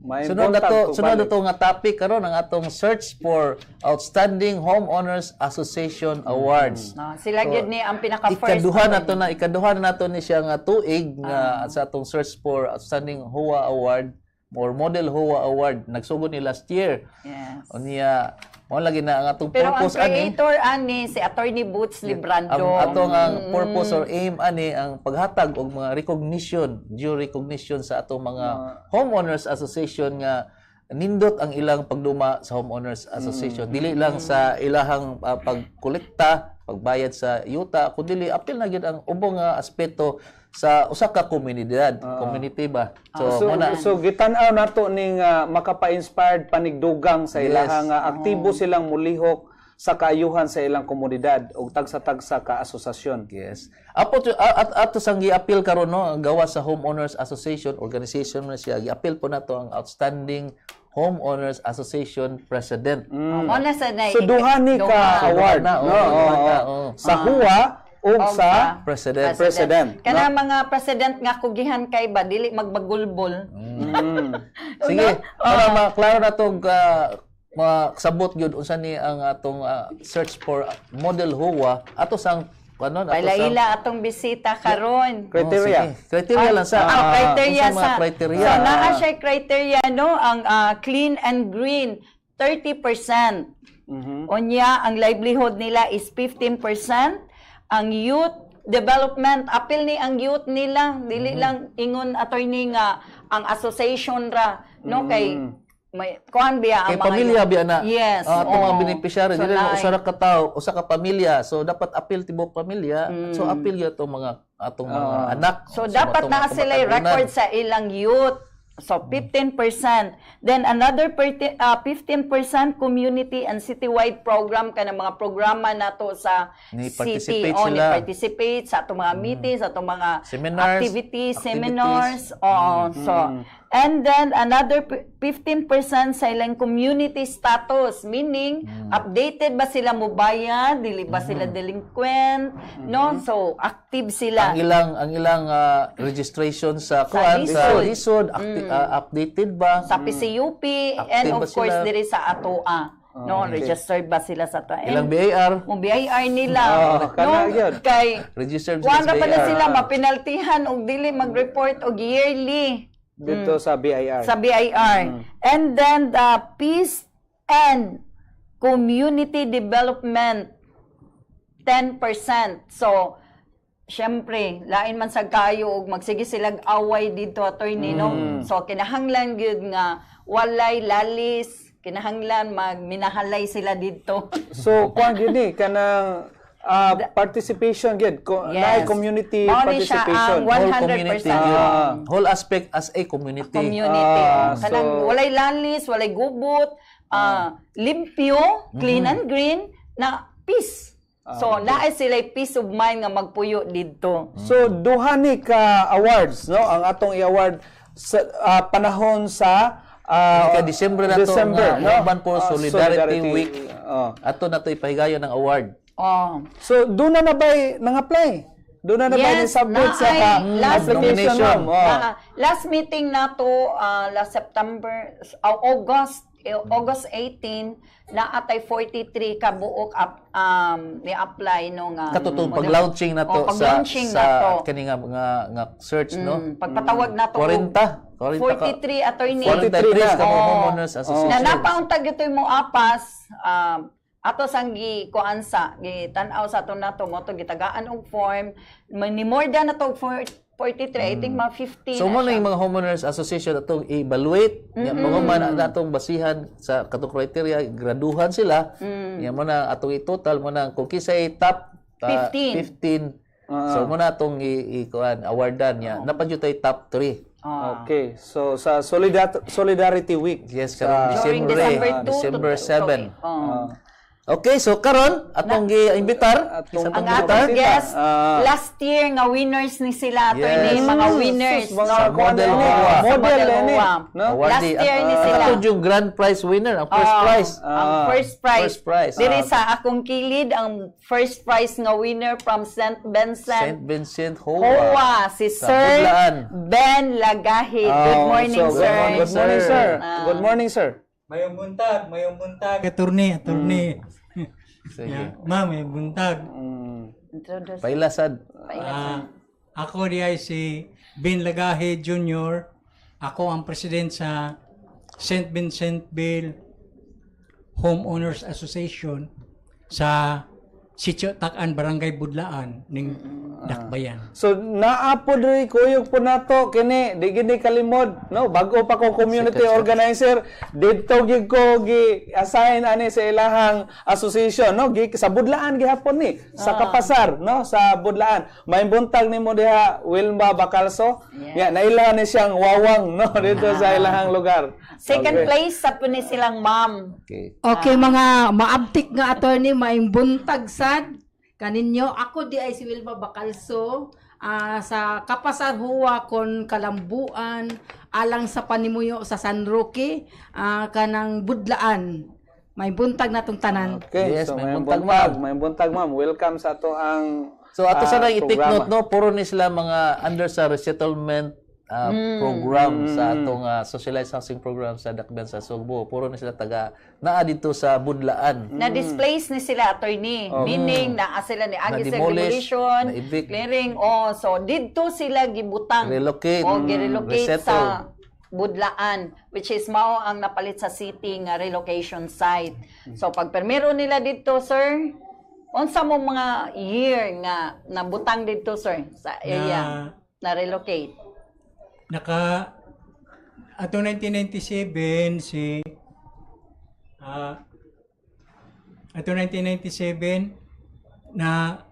May Sunod na buntag to balik. nga topic karon ang atong search for Outstanding Homeowners Association Awards. No, sila gyud ni ang pinaka-first. Ikaduha na nato ni siya nga tuig nga sa atong search for Outstanding HOA Award or Model HOA Award. Nagsugod ni last year. Yes. Unya mo lagi na ang atong Pero ang purpose ani. creator ani si Attorney Boots Librando. Ang atong ang purpose or aim ani ang paghatag og mga due recognition sa atong mga homeowners association nga nindot ang ilang pagduma sa homeowners association. Dili lang sa ilahang pagkolekta, pagbayad sa yuta, kundi apil na gyud ang ubong nga aspeto sa usa ka komunidad, community ba. So gitan-aw nato ning makapa-inspired panigdugang sa Yes. ilahang aktibo silang mulihok sa kaayuhan sa ilang komunidad ug tagsa-tagsa ka asosasyon. Yes. Ato sang gi-appeal karon no, ang gawa sa Homeowners Association organization na siya. Gi-appeal po nato ang Outstanding Homeowners Association President. Mo na sa So duha ni ka award na, no? oo. Sa HOA ug sa President. Kana mga president nga kugihan kay ba dili magbagulbol. Sige, para maklaro na tong makasabot gyud unsa ni ang atong search for model HOA ato sang kanon Paila-ila atong bisita karon. criteria. Criteria lang sa criteria unsa mga sa criteria. So naa siya criteria no ang clean and green 30%. Unya ang livelihood nila is 15%. Ang youth development apil ni ang youth nila dili lang ingon attorney nga ang association ra no kay may kuan biya ang Kay pamilya biya na. Yes. Atong mga beneficiary So, dili lang like- usa ra ka tawo, usa ka pamilya. So dapat appeal tibok pamilya. So appeal gyud atong mga anak. So, dapat atong na mga sila kamag-anunan. record sa ilang youth. So, 15%. Then, another 15% community and citywide program ka ng mga programa na to sa Ni city. participate O, sila. participate sa itong mga meetings, sa itong mga Seminars, activities, activities. seminars. Oo. So, and then, another 15% sa ilang community status. Meaning, updated ba sila mobayad? Dili ba sila delinquent? No? So, active sila. Ang ilang registration sa kuan sa lisod. lisod updated ba? Sa PCUP and Active of ba course sila? diri sa ATOA. No, okay. registered ba sila sa ATOA? Ilang BAR? Ang BIR nila. kana yun. Kay Registered kuan sa ra pala BAR. sila mapinaltihan og dili mag-report og yearly Dito sa BIR. sa BIR. And then the peace and community development 10%. So syempre, lain man sa kayo og magsige silang away dito attorney no. So kinahanglan gyud nga walay lalis, kinahanglan magminahalay sila dito. So kuan gyud ni kanang participation gyud Yes. community Mao ni siya participation. ang Whole 100%. community whole aspect as a community. Community. Kanang so- walay lalis, walay gubot, limpyo, clean and green na peace. So naay sila peace of mind nga magpuyo didto. So duha ni ka awards no ang atong i-award sa panahon sa Ika December na to nga Urban for Solidarity Week. Ato na to ipahigayon ng award. Oh. So doon na bay nang-apply. Doon na ba Yes, ni-submit sa naay last application nomination. ma'am? Last meeting nato last September August 18 na atay 43 ka buok ni-apply no nga Katutong pag-launching na to pag-launching sa na to. kani nga search no. Pagpatawag na to 40 43 attorney 43 ka na. homeowners association. na napauntag ito mo apas ato sang kuansa gitan-aw sa ato nato mo to gitagaan og form ni more than na to 43 I think mga 50 So na mo na siya. yung mga homeowners association atong i-evaluate, mga man natong basihan sa katong criteria, graduhan sila. Yan mo na atong i-total mo na kung kisay top 15. 15. So mo na atong i-kuan awardan niya. Napadyo tay top 3. Okay. So sa Solidarity Week Yes, karong During December December 2 December 7. Okay, so karon atong gi-imbitar Ang atong guest, last year nga winners ni sila, attorney, Yes. mga winners. Mga Sa Model Huwa. Model ni. No? Last year ni sila. Ato yung grand prize winner, ang first prize. Ang first prize. First prize. Diri sa akong kilid, ang first prize nga winner from St. St. Vincent Vincent Hoa. Hoa, si Sa Sir Buglaan. Ben Lagahi. Good morning, so, sir. Good morning, sir. Good morning, sir. Mayong buntag. Attorney. Sige. Ma'am, mayong buntag. Introduce. Pailasad. Ako di ay si Ben Lagahe Jr. Ako ang president sa St. Vincent Homeowners Association sa Sitio Takan, Barangay Budlaan ning Dakbayan. So naapod ri kuyog po nato kini di gini kalimod no bago pa ko community organizer didto gid ko gi assign ani sa ilahang association no gi sa Budlaan gihapon ni sa Kapasar no sa Budlaan may buntag nimo diha Wilma Bacalso ya nailahan ni siyang wawang no dito sa ilahang lugar. Second place sa po ni silang ma'am. Okay, mga maabtik nga attorney, maing buntag sad kaninyo. Ako di ay si Wilma Bacalso, sa Kapasar Huwa kon Kalambuan, alang sa panimuyo sa San Roque, kanang Budlaan. May buntag natong tanan. Okay, Yes, so may may buntag, buntag, may buntag ma'am. Welcome sa ato ang So ato sa nang i-take programa. note no, puro ni sila mga under sa resettlement program sa atong socialized housing program sa Dakbayan sa Sugbo. Puro ni sila taga naa dito sa Budlaan. Na-displace ni sila, attorney. Meaning, naa sila ni Agis Na-demolish, Demolition, na-evict. clearing. So, dito sila gibutang. Relocate. O, girelocate Resettle. sa Budlaan, which is mao ang napalit sa city nga relocation site. So, pag permiro nila dito, sir, unsa mo mga year nga nabutang dito, sir, sa area na relocate? Ato 1997 ato 1997 na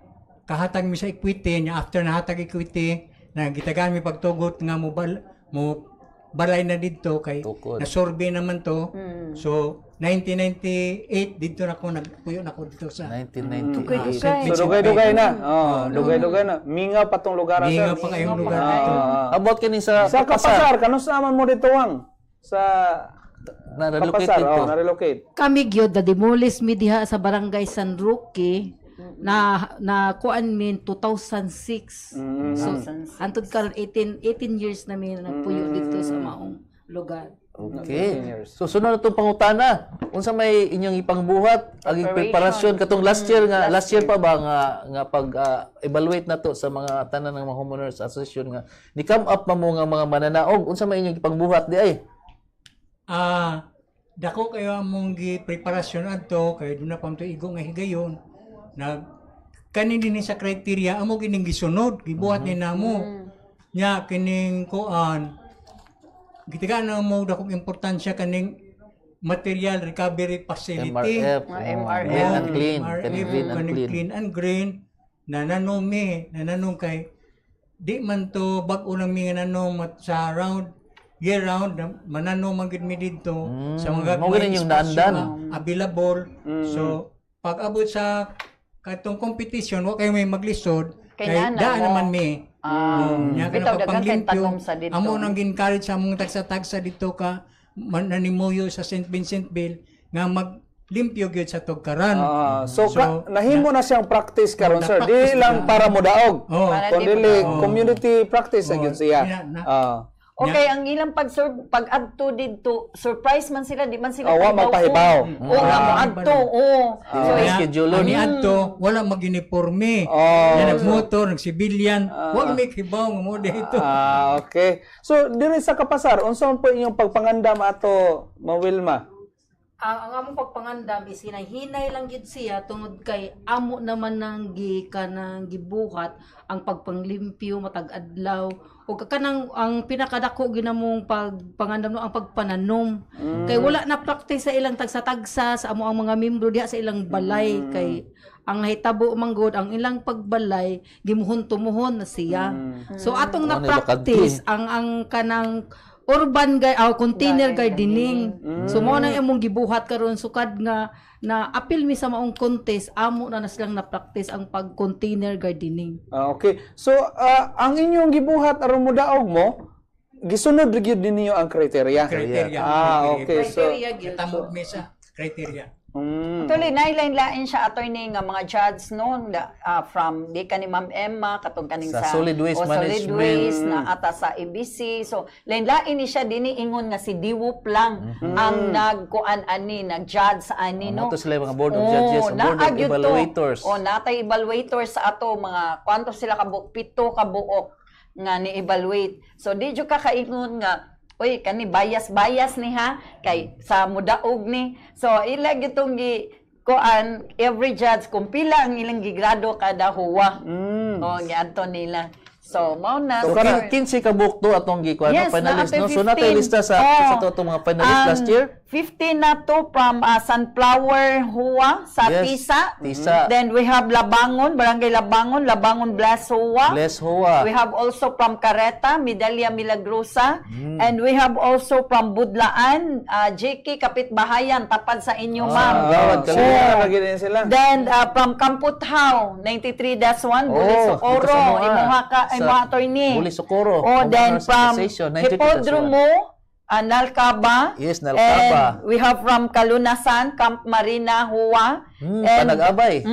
kahatag mi sa equity nya after nahatag equity na gitagan mi pagtugot nga mo balay na didto kay Tukod. na survey naman to. So 1998 dito na ko nagpuyo na ko dito sa 1998. So dugay-dugay na. Dugay-dugay na. Minga pa tong lugar Minga sir. pa kayong lugar dito. About kini sa Sa Kapasar, kanusa man mo dito wang? Sa na-relocate Kapasar, dito. na-relocate. Kami gyud na demolis mi diha sa Barangay San Roque na kuan min 2006. So antud karon 18 years na mi nagpuyo dito sa maong lugar. Okay. So sunod na itong pangutana. Unsa may inyong ipangbuhat aging preparasyon katong last year pa ba nga pag evaluate nato sa mga tanan ng mga homeowners association nga ni come up pa mo nga mga mananaog unsa may inyong ipangbuhat di ay? Dako kayo among gi-preparasyon adto kay duna pa to igo nga higayon na kanin din sa criteria amo kining gisunod gibuhat ni namo nya kining kuan gitigaan na mo dakong importansya kaning material recovery facility MRF. Green and clean. kaning clean and green na nanome kay di man to bag-o lang mi nga nanom sa round year round manano man gid mi didto sa mga Mao gani yung naandan. available. So pag abot sa katong competition wa kayo may maglisod kay Kailangan daan mo. naman mi. Nya Bitaw, kana daghang kay paglimpyo. tanom sa dito. Amo nang encourage sa among tagsa-tagsa dito ka nanimoyo sa St. Vincent nga maglimpyo gyud sa tugkaran. So, nahimo na siyang practice karon sir. na-practice Di lang na. para mo daog. Para Kundi di- community practice na gyud siya. Okay, ang ilang pag-adto dito, surprise man sila, di man sila Wa magpahibaw. Oo, nga mo adto, oo. So, schedule ni adto wala mag-uniforme. Na nagmotor, nagsibilyan, wala may kibaw nga mo dito. Okay. So, diri sa Kapasar, unsa man po inyong pagpangandam ato, Ma'am Wilma? Ang among pagpangandam is hinay lang gid siya tungod kay amo naman nang kanang gibuhat ang pagpanglimpyo matag adlaw o kanang ang pinakadako ginamong pagpangandam no ang pagpananom kay wala na practice sa ilang tagsa-tagsa sa amo ang mga membro diha sa ilang balay kay ang hitabo manggod ang ilang pagbalay gimuhon tumuhon na siya so atong na practice ang kanang urban container gardening. So mo na imong gibuhat karon sukad nga na apil mi sa maong contest amo na silang na-practice ang pag-container gardening. Okay. So ang inyong gibuhat aron mo daog mo gisunod gyud ninyo ang kriteria. Kriteria. Okay. So Tamog mesa criteria. Actually, nailain-lain siya attorney nga mga judge no from di ka ni Ma'am Emma katong kaning Sa sa solid waste solid management. waste na ata sa ABC. So lain-lain ni siya dinhi ingon nga si Diwop lang ang nagkuan ani nag-judge sa ani no. Ito sila yung mga board of judges, board of naagyo to. evaluators. Natay evaluators sa ato mga kwanto sila kabuok 7 kabuok nga ni evaluate. So di jud ka kaingon nga uy, kani bias ni ha kay sa mudaog ni. So ilag itong kuan every judge kung pila ang ilang gigrado kada huwa. O giadto nila. So mao na. So sir. 15 ka book to atong gikuan Yes, finalist na no. So 15. natay lista sa to mga finalist last year. 15 na to from Sunflower Huwa sa Yes, Tisa. Tisa. Then we have Labangon, Barangay Labangon, Labangon Bless Huwa. Bless Hoa. We have also from Careta, Medallia Milagrosa. And we have also from Budlaan, JK Kapitbahayan, tapad sa inyo, ma'am. gawad kalina lagi din sila. Then from Kamputhaw, 93-1, Buli Socorro, imuha attorney. Buli Socorro. Oh, then Homeowners from Association, 92+1. Hipodromo, Nalcaba. Yes, Nalcaba. And we have from Kalunasan, Camp Marina, Huwa. Panag-abay.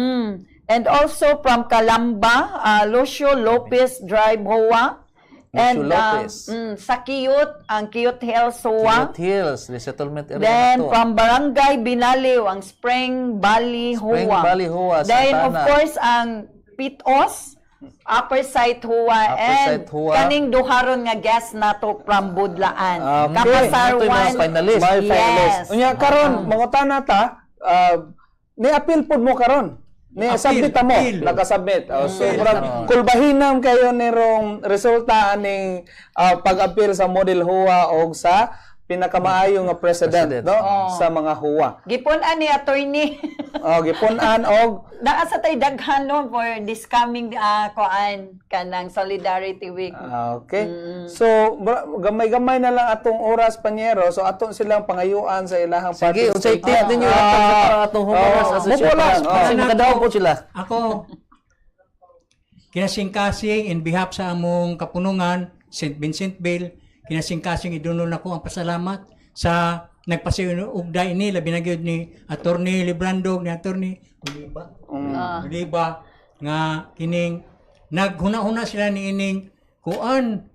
And also from Calamba, Lucio Lopez Drive, Huwa. Lucio And Lopez. sa Kiyot, ang Kiyot Hills, Huwa. Kiyot Hills, resettlement area Then na to. from Barangay Binaliw, ang Spring Valley, Spring Huwa. Valley, Huwa, Then Santana. of course, ang Pitos, Upper Site Huwa, Upper and Site Huwa. kaning duharon nga guest nato from Budlaan. Okay. Kapasar Ito yung mga 1. finalist. May finalist. Yes. Unya karon mangutana ta ni-appeal pod mo karon. Ni submit mo, naka-submit. So murag kulbahinam kayo nirong resulta aning pag-appeal sa Model Huwa o sa pinakamaayo nga president, no sa mga Huwa. Gipon-an ni attorney. Gipun-an og Naa sa tay daghan no for this coming kuan kanang Solidarity Week. Okay. So gamay-gamay na lang atong oras panyero. So aton silang pangayuan sa ilahang Sige, unsay tip ninyo atong homeowners association. Kasi makadaog po sila. Ako, kinasingkasing in behalf sa among kapunungan, St. Vincent Bell, kinasingkasing idunol na ko ang pasalamat sa nagpasiugda ini labi na gyud ni Attorney Librando ni Attorney Oliva nga kining naghuna-huna sila ni ining kuan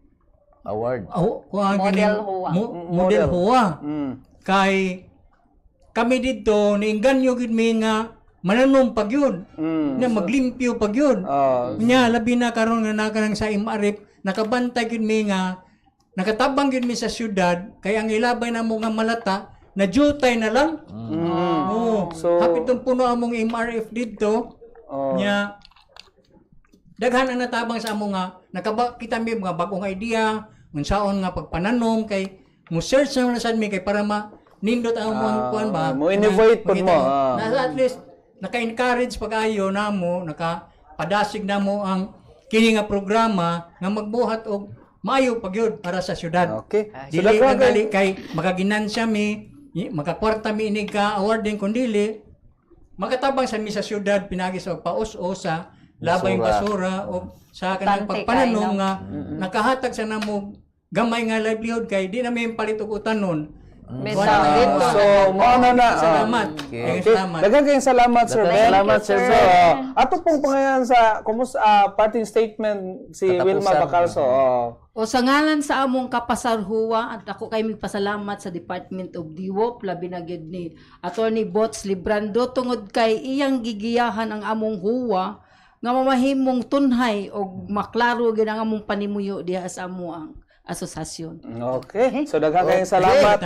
award. Kuan Model kining Huwa. Model Huwa. Kay kami dito niingganyo gid mi nga mananom pag yun. Na maglimpyo pag yun. Nya labi na karon nga nakanang sa imarip nakabantay gid mi nga nakatabang gid mi sa syudad kay ang ilabay na mo nga malata na jutay na lang. So hapit tong puno among MRF dito. Nya daghan ang natabang sa among nga kita mi mga bagong idea unsaon nga pagpananom kay mo search na sad mi kay para nindot ang mga kuan ba mo innovate pod mo. Na at least naka-encourage pag-ayo namo nakapadasig namo ang kini nga programa nga magbuhat og maayo pagyud para sa syudad. Okay. So dili nga gali kay makaginansya mi makakwarta mi ini ka awarding kun dili makatabang sa mi sa syudad pinagi sa paus-usa labay basura o sa kanang pagpananom nga nakahatag sa namo gamay nga livelihood kay di na may palit og utanon. So mao na. Salamat. Salamat. Daghang kayong salamat sir. Salamat sir. So ato pong pangayan sa parting statement si Wilma Bacalso. O sa ngalan sa among Kapasar Huwa at ako kay magpasalamat sa Department of Diwop labi na gyud ni Attorney Bots Librando tungod kay iyang gigiyahan ang among Huwa nga mamahimong tunhay og maklaro gyud ang among panimuyo diha sa amuang asosasyon. Okay. So daghang kayong salamat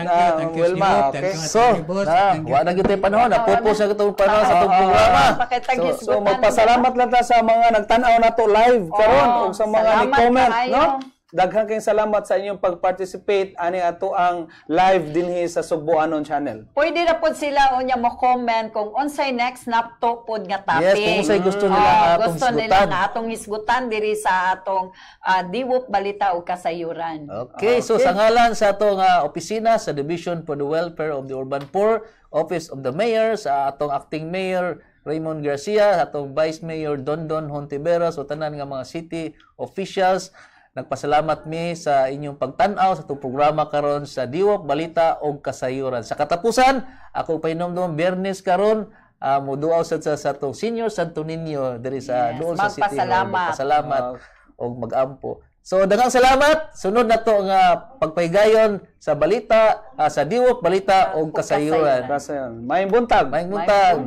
Wilma. Okay. So, wa na gyud tay panahon na pupos na kitong panahon sa itong programa. So magpasalamat lang ta sa mga nagtan-aw nato live karon ug sa mga ni-comment, no? Daghang kayong salamat sa inyong pag-participate ani ato ang live dinhi sa Sugboanon channel. Pwede na po sila unya mo comment kung unsay next napto pod nga topic. Yes, kung unsay gusto nila nga atong gusto nila hisgutan. nga atong hisgutan diri sa atong Diwop Balita ug Kasayuran. Okay, so sa ngalan sa atong opisina sa Division for the Welfare of the Urban Poor, Office of the Mayor, sa atong acting mayor Raymond Garcia, sa atong Vice Mayor Dondon Hontiveros, o tanan nga mga city officials, nagpasalamat mi sa inyong pagtan-aw sa itong programa karon sa Diwop Balita og Kasayuran. Sa katapusan, ako painomdom Biyernes karon muduaw sa itong Senior Santo Niño diri sa doon sa City Hall. Magpasalamat og magampo. So daghang salamat. Sunod na to nga pagpaygayon sa balita sa Diwop Balita og Kasayuran. Maayong buntag. Maayong buntag.